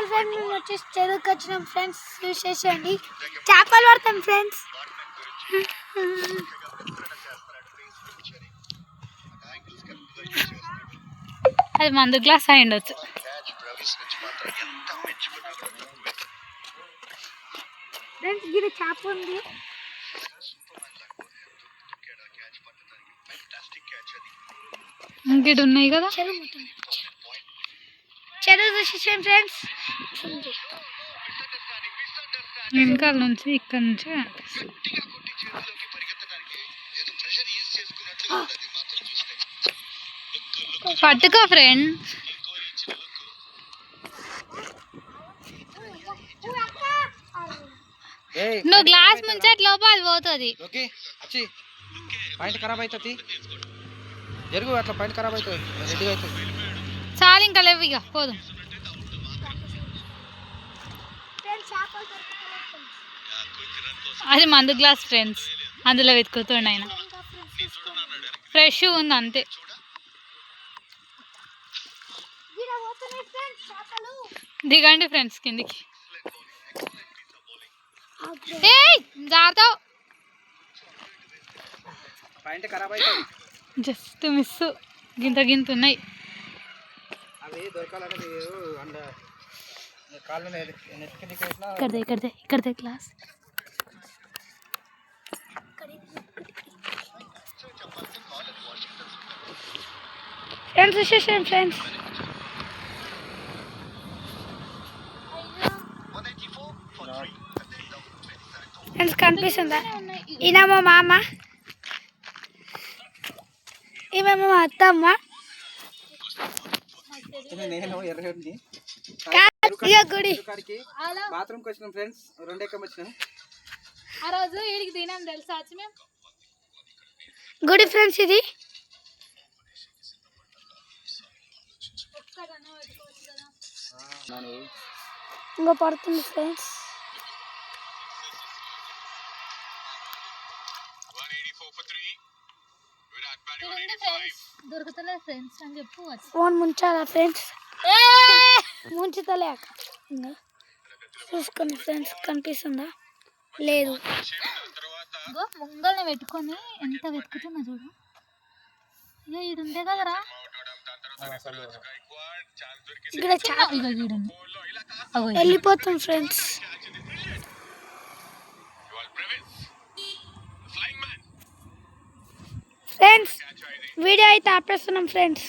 Hi friends, మేము వచ్చేసి చెరువుకి వచ్చినాం ఫ్రెండ్స్. చూసేసేయండి, చేపలు పడతాం ఫ్రెండ్స్. అది మందు గ్లాస్ అయి ఉండొచ్చు. ఫ్రెండ్స్ గిరి చేప ఉంది. ఇంకటి ఉన్నాయి కదా చెరువు చూసేసేయండి ఫ్రెండ్స్. వెనకాల నుంచి ఇక్కడ నుంచి పట్టుకో ఫ్రెండ్. నువ్వు గ్లాస్ ముంచట్ లోపల అది పోతుంది. పాయింట్ ఖరాబ్ అవుతుంది. జరుగు అట్లా పాయింట్ ఖరాబ్ అవుతుంది. రెడీగా అవుతుంది. చాలు ఇంకా లేవు, ఇక పోదు. అది మందు గ్లాస్ ఫ్రెండ్స్, అందులో వెతుకుతుండ ఆయన. ఫ్రెష్ ఉంది అంతే. దిగండి ఫ్రెండ్స్ కిందికి. జాగ్రత్త, పాయింట్ ఖరాబ్ అవుతుంది. Just miss. గింత గింత ఉన్నాయి. అవి దొరకాలంటే కాళ్ళు ఇక్కడదే క్లాస్. ఫ్రెండ్స్ చూసేసాను ఫ్రెండ్స్. ఫ్రెండ్స్ కనిపిస్తుందా? ఈయన మా మామ, ఈమె మా అత్తమ్మ. గుడి బాత్రూమ్కి వచ్చినాం ఫ్రెండ్స్. 2 ఎక్కం వచ్చినాం. ఆ రోజు వీడికి తినాం తెలుసా మేము. గుడి ఫ్రెండ్స్ ఇది. ఇంకో పడుతుంది ఫ్రెండ్స్. దొరుకుతలే ఫ్రెండ్స్ అని చెప్పు. Phone ముంచాలా friends? ముంచుతలే అక్క. చూసుకోండి ఫ్రెండ్స్, కనిపిస్తుందా? లేదు. ముంగల్ని పెట్టుకొని ఎంత వెతుకుతున్నా చూడు. ఇక ఈడు ఉండే కదరా. ఇక్కడ వెళ్ళిపోతాం ఫ్రెండ్స్. ఫ్రెండ్స్ వీడియో అయితే ఆపేస్తున్నాం ఫ్రెండ్స్.